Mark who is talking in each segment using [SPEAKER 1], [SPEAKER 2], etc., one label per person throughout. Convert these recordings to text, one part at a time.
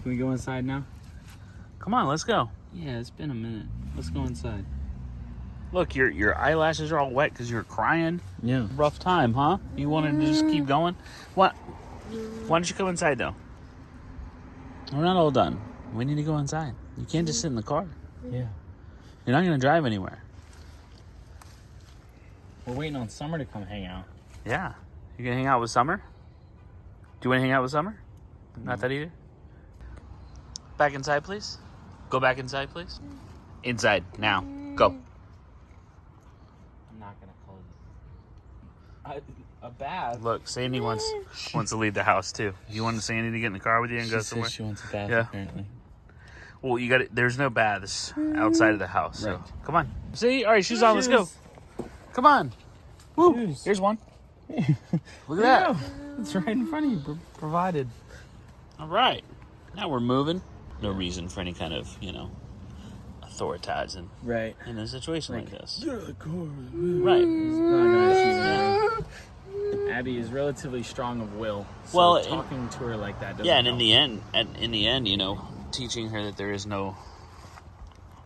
[SPEAKER 1] Can we go inside now?
[SPEAKER 2] Come on, let's go.
[SPEAKER 1] Yeah, it's been a minute. Let's go inside.
[SPEAKER 2] Look, your eyelashes are all wet because you were crying.
[SPEAKER 1] Yeah.
[SPEAKER 2] Rough time, huh? You wanted to just keep going? What? Why don't you come inside, though? We're not all done. We need to go inside. You can't just sit in the car.
[SPEAKER 1] Yeah.
[SPEAKER 2] You're not going to drive anywhere.
[SPEAKER 1] We're waiting on Summer to come hang out.
[SPEAKER 2] Yeah. You going to hang out with Summer? Do you want to hang out with Summer? Not that either? Back inside, please. Go back inside, please. Inside, now. Go.
[SPEAKER 1] I'm not going to call you. A bath?
[SPEAKER 2] Look, Sandy wants to leave the house, too. You want Sandy to get in the car with you and go somewhere?
[SPEAKER 1] She wants a bath,
[SPEAKER 2] Yeah.
[SPEAKER 1] apparently.
[SPEAKER 2] Well, you got it. There's no baths outside of the house, so
[SPEAKER 1] Right.
[SPEAKER 2] come on. See? All right, shoes on. Let's go. Come on. Woo.
[SPEAKER 1] Shoes.
[SPEAKER 2] Here's one. Look at that.
[SPEAKER 1] It's right in front of you, provided.
[SPEAKER 2] All right. Now we're moving. No reason for any kind of, authoritizing
[SPEAKER 1] Right.
[SPEAKER 2] in a situation like this.
[SPEAKER 1] Get out of the car.
[SPEAKER 2] Right.
[SPEAKER 1] It's not going to achieve anything. Abby is relatively strong of will. So
[SPEAKER 2] Well,
[SPEAKER 1] talking to her like that doesn't
[SPEAKER 2] Yeah, and
[SPEAKER 1] help.
[SPEAKER 2] in the end, teaching her that there is no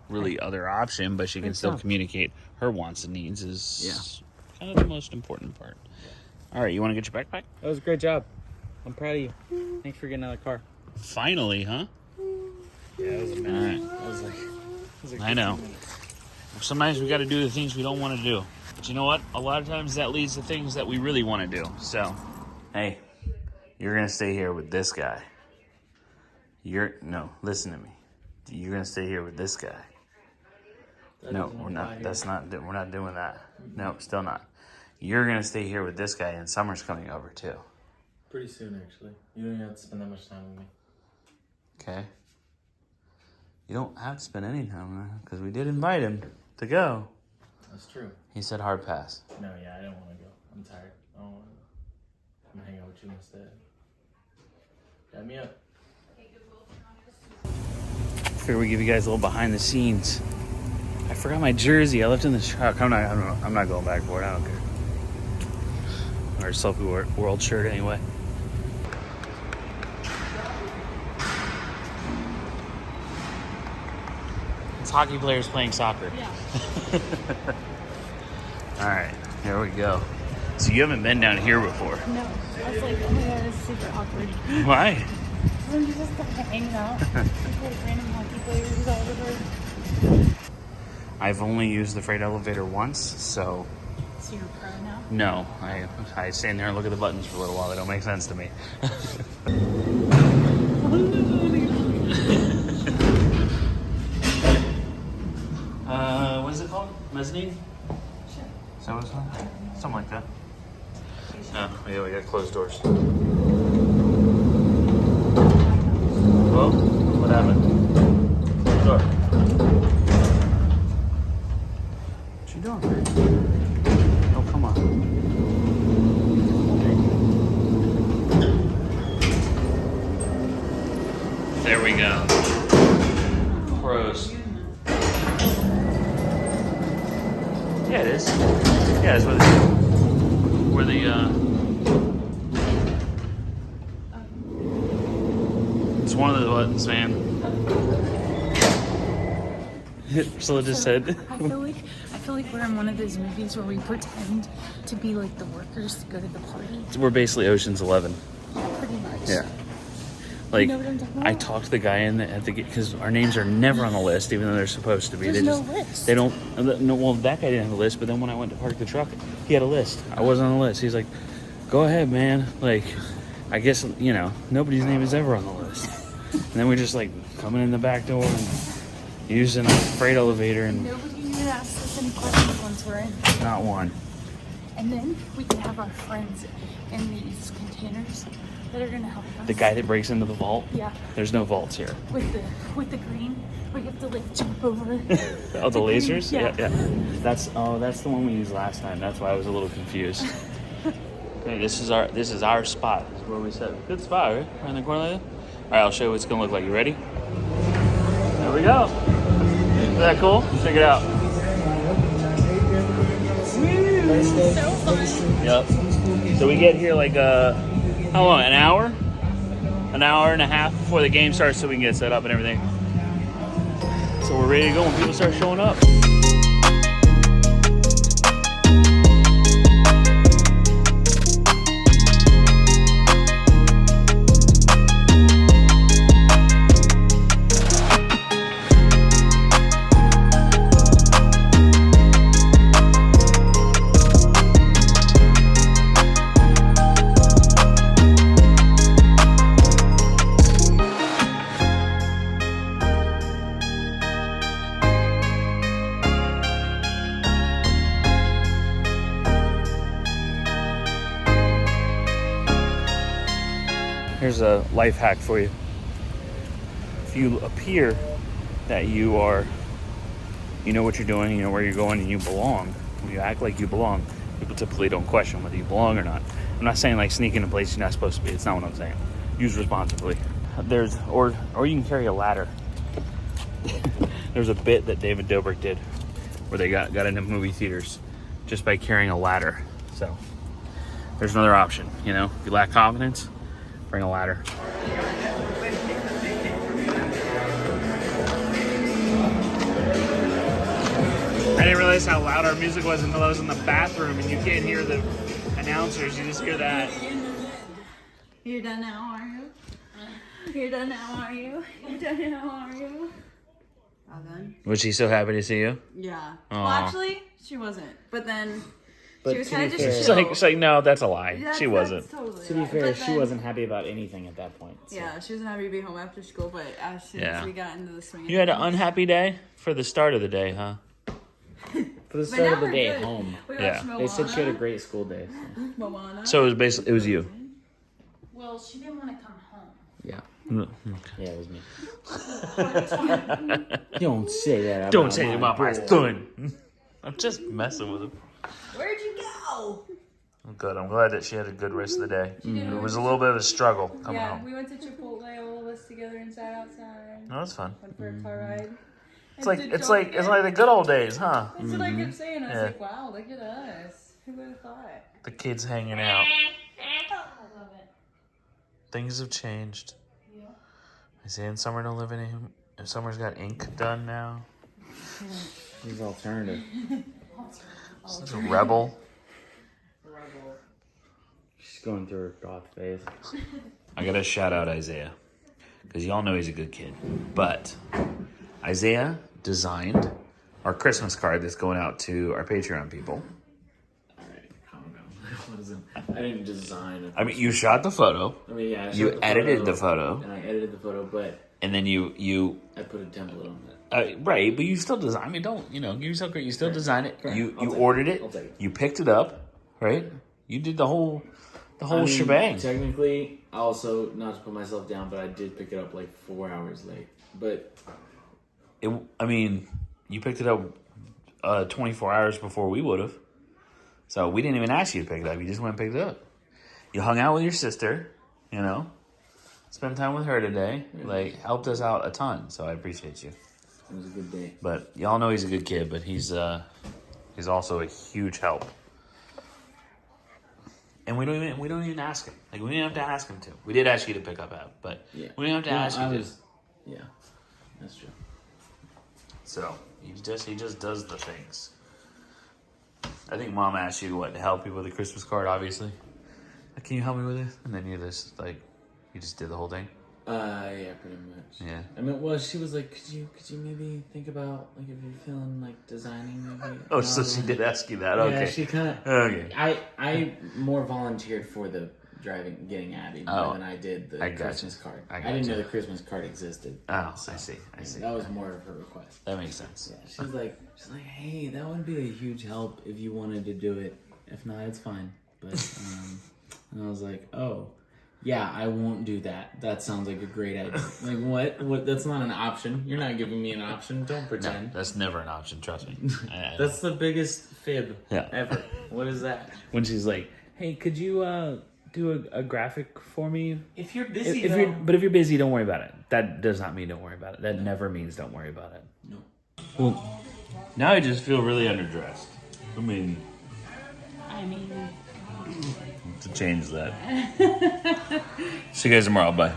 [SPEAKER 2] really other option, but she can still communicate her wants and needs is kind of the most important part. All right, you want to get your backpack?
[SPEAKER 1] That was a great job. I'm proud of you. Thanks for getting out of the car.
[SPEAKER 2] Finally, huh?
[SPEAKER 1] Yeah, it was a
[SPEAKER 2] All
[SPEAKER 1] minute.
[SPEAKER 2] right. I know. Sometimes we got to do the things we don't want to do. But you know what? A lot of times that leads to things that we really want to do. So, hey, you're going to stay here with this guy. No, listen to me. You're going to stay here with this guy. No, we're not. We're not doing that. No, still not. You're going to stay here with this guy, and Summer's coming over too.
[SPEAKER 1] Pretty soon, actually. You don't even have to spend that much time with me.
[SPEAKER 2] Okay? You don't have to spend any time with him, because we did invite him to go.
[SPEAKER 1] That's true.
[SPEAKER 2] He said hard pass.
[SPEAKER 1] No, yeah, I don't want to go. I'm tired. I don't want to go. I'm going to hang out with you instead. Got me up.
[SPEAKER 2] Figure we give you guys a little behind the scenes. I forgot my jersey. I left it in the truck. I'm not going back for it. I don't care. Our Selfie WRLD shirt anyway. It's hockey players playing soccer.
[SPEAKER 3] Yeah.
[SPEAKER 2] All right, here we go. So you haven't been down here before.
[SPEAKER 3] No. I was like, oh my god, it's super awkward.
[SPEAKER 2] Why?
[SPEAKER 3] I'm just hanging out with like random hockey players all over.
[SPEAKER 2] I've only used the freight elevator once, so
[SPEAKER 3] So you're pro now?
[SPEAKER 2] no. I stand there and look at the buttons for a little while. They don't make sense to me. What is it called? Mezzanine?
[SPEAKER 3] Sure.
[SPEAKER 2] Is that what it's called? Something like that. Oh, yeah, we got closed doors. Well, what happened? Closed door. What you doing? Oh, come on. There we go. Pros. Yeah, it is. Yeah, it's where it's one of the buttons, man. Priscilla just said.
[SPEAKER 3] I feel like we're in one of those movies where we pretend to be like the workers to go to the party.
[SPEAKER 2] We're basically Ocean's 11.
[SPEAKER 3] Pretty much.
[SPEAKER 2] Yeah. Like,
[SPEAKER 3] You know what I'm talking about?
[SPEAKER 2] I talked to the guy at the because our names are never on the list, even though they're supposed to be.
[SPEAKER 3] There's no list.
[SPEAKER 2] They don't. No, well, that guy didn't have a list, but then when I went to park the truck, he had a list. I wasn't on the list. He's like, "Go ahead, man." Like, I guess nobody's name is ever on the list. And then we're just like coming in the back door and using a freight elevator and
[SPEAKER 3] Nobody even asked us any questions once we're in.
[SPEAKER 2] not one.
[SPEAKER 3] And then we can have our friends in these containers that are gonna help us.
[SPEAKER 2] The guy that breaks into the vault.
[SPEAKER 3] Yeah.
[SPEAKER 2] There's no vaults here.
[SPEAKER 3] With the green, where you have to like jump over.
[SPEAKER 2] Oh, the lasers?
[SPEAKER 3] Yeah.
[SPEAKER 2] Yeah. That's the one we used last time. That's why I was a little confused. Okay, this is our spot. This is where we sit. Good spot, right? Right in the corner like that? All right, I'll show you what it's gonna look like. You ready? There we go. Isn't that cool? Check it out.
[SPEAKER 3] So fun.
[SPEAKER 2] Yep. So we get here like how long? An hour? an hour and a half before the game starts so we can get set up and everything. So we're ready to go when people start showing up. Here's a life hack for you. If you appear that you know what you're doing, you know where you're going, and you belong, when you act like you belong, people typically don't question whether you belong or not. I'm not saying like sneak in a place you're not supposed to be. It's not what I'm saying. Use responsibly. Or you can carry a ladder. There's a bit that David Dobrik did where they got into movie theaters just by carrying a ladder. So there's another option. You know, if you lack confidence, bring a ladder. I didn't realize how loud our music was until I was in the bathroom and you can't hear the announcers, you just hear that.
[SPEAKER 4] You're done now, are you? You're done now, are you? You're done now, are you? All done?
[SPEAKER 2] Was she so happy to see you?
[SPEAKER 4] Yeah.
[SPEAKER 2] Aww.
[SPEAKER 4] Well, actually, she wasn't. But then she was kind of just
[SPEAKER 2] She's
[SPEAKER 4] chill.
[SPEAKER 2] like, no, that's a lie.
[SPEAKER 4] Yeah,
[SPEAKER 2] she wasn't.
[SPEAKER 4] Totally
[SPEAKER 5] To be
[SPEAKER 4] right.
[SPEAKER 5] fair,
[SPEAKER 4] But
[SPEAKER 5] she
[SPEAKER 4] then-
[SPEAKER 5] wasn't happy about anything at that point. So.
[SPEAKER 4] Yeah, she wasn't happy to be home after school, but as soon as we got into the swing of
[SPEAKER 2] You had an
[SPEAKER 4] things-
[SPEAKER 2] unhappy day for the start of the day, huh?
[SPEAKER 5] For the
[SPEAKER 4] But
[SPEAKER 5] start
[SPEAKER 4] now
[SPEAKER 5] of the
[SPEAKER 4] we're
[SPEAKER 5] day
[SPEAKER 4] good.
[SPEAKER 5] at home,
[SPEAKER 4] We
[SPEAKER 2] Yeah.
[SPEAKER 4] watched Moana.
[SPEAKER 5] they said she had a great school day. So.
[SPEAKER 4] Moana.
[SPEAKER 2] So it was you.
[SPEAKER 3] Well, she didn't want to come home.
[SPEAKER 5] Yeah,
[SPEAKER 2] Mm-hmm.
[SPEAKER 5] yeah, it was me. Don't say that.
[SPEAKER 2] Don't say it
[SPEAKER 5] my
[SPEAKER 2] about my
[SPEAKER 5] boy.
[SPEAKER 2] son. I'm just messing with him.
[SPEAKER 4] Where'd you go?
[SPEAKER 2] Good. I'm glad that she had a good rest of the day. It was a little bit of a struggle coming
[SPEAKER 4] Yeah,
[SPEAKER 2] home.
[SPEAKER 4] we went to Chipotle, all of us together and sat outside.
[SPEAKER 2] No, it's fun.
[SPEAKER 4] Went for a car ride.
[SPEAKER 2] It's like the good old days, huh?
[SPEAKER 4] That's what I kept saying. I was
[SPEAKER 2] Yeah.
[SPEAKER 4] like, wow, look at us. Who would have thought?
[SPEAKER 2] The kids hanging out.
[SPEAKER 4] I love it.
[SPEAKER 2] Things have changed.
[SPEAKER 4] Yeah.
[SPEAKER 2] Isaiah and Summer don't live anymore. Summer's got ink done now.
[SPEAKER 5] He's alternative.
[SPEAKER 2] Such a rebel.
[SPEAKER 5] She's going through her goth phase.
[SPEAKER 2] I gotta shout out Isaiah because y'all know he's a good kid. But Isaiah designed our Christmas card that's going out to our Patreon people.
[SPEAKER 5] Alright, calm down. I didn't design it.
[SPEAKER 2] I mean, you shot the photo,
[SPEAKER 5] I mean, yeah, I
[SPEAKER 2] you
[SPEAKER 5] shot the
[SPEAKER 2] edited the photo,
[SPEAKER 5] and I edited the photo, but
[SPEAKER 2] and then you
[SPEAKER 5] I put a template on it.
[SPEAKER 2] right, but you still design. I mean, don't give yourself credit. You still design it.
[SPEAKER 5] Fair.
[SPEAKER 2] You
[SPEAKER 5] I'll take
[SPEAKER 2] ordered
[SPEAKER 5] it.
[SPEAKER 2] it.
[SPEAKER 5] I'll take it.
[SPEAKER 2] You picked it up, right? You did the whole
[SPEAKER 5] I mean,
[SPEAKER 2] shebang.
[SPEAKER 5] Technically, also, not to put myself down, but I did pick it up like 4 hours late. But
[SPEAKER 2] You picked it up 24 hours before we would have. So we didn't even ask you to pick it up. You just went and picked it up. You hung out with your sister, you know. Spent time with her today. Like, helped us out a ton. So I appreciate you.
[SPEAKER 5] it was a good day.
[SPEAKER 2] But y'all know he's a good kid, but he's also a huge help. And we don't even ask him. Like, we didn't have to ask him to. We did ask you to pick up Ab, but
[SPEAKER 5] Yeah.
[SPEAKER 2] we didn't have to ask you to.
[SPEAKER 5] Yeah, that's true.
[SPEAKER 2] So he just does the things. I think Mom asked you to help you with a Christmas card, obviously. Like, can you help me with this? And then you just did the whole thing.
[SPEAKER 5] Yeah, pretty much.
[SPEAKER 2] Yeah.
[SPEAKER 5] I mean, well, she was like, could you maybe think about like if you're feeling like designing maybe?
[SPEAKER 2] Oh,
[SPEAKER 5] And I
[SPEAKER 2] so
[SPEAKER 5] was
[SPEAKER 2] she
[SPEAKER 5] like,
[SPEAKER 2] did ask you that.
[SPEAKER 5] Yeah,
[SPEAKER 2] Okay.
[SPEAKER 5] she kind of.
[SPEAKER 2] Okay.
[SPEAKER 5] I more volunteered for the getting Abby more than I did the
[SPEAKER 2] I gotcha.
[SPEAKER 5] Christmas card.
[SPEAKER 2] I
[SPEAKER 5] I didn't
[SPEAKER 2] gotcha.
[SPEAKER 5] know the Christmas card existed.
[SPEAKER 2] Oh, I see.
[SPEAKER 5] That was more of her request.
[SPEAKER 2] That makes sense.
[SPEAKER 5] Yeah, she's like, hey, that would be a huge help if you wanted to do it. If not, it's fine. But and I was like, oh, yeah, I won't do that. That sounds like a great idea. Like, what? What? That's not an option. You're not giving me an option. Don't
[SPEAKER 2] No,
[SPEAKER 5] pretend.
[SPEAKER 2] that's never an option. Trust me.
[SPEAKER 5] That's the biggest fib
[SPEAKER 2] Yeah.
[SPEAKER 5] ever. What is that?
[SPEAKER 2] when she's like, "Hey, could you do a graphic for me?"
[SPEAKER 5] If you're busy,
[SPEAKER 2] If you're busy, don't worry about it. That does not mean don't worry about it. That never means don't worry about it.
[SPEAKER 5] No.
[SPEAKER 2] Well, now I just feel really underdressed. I mean, to change that. See you guys tomorrow. Bye.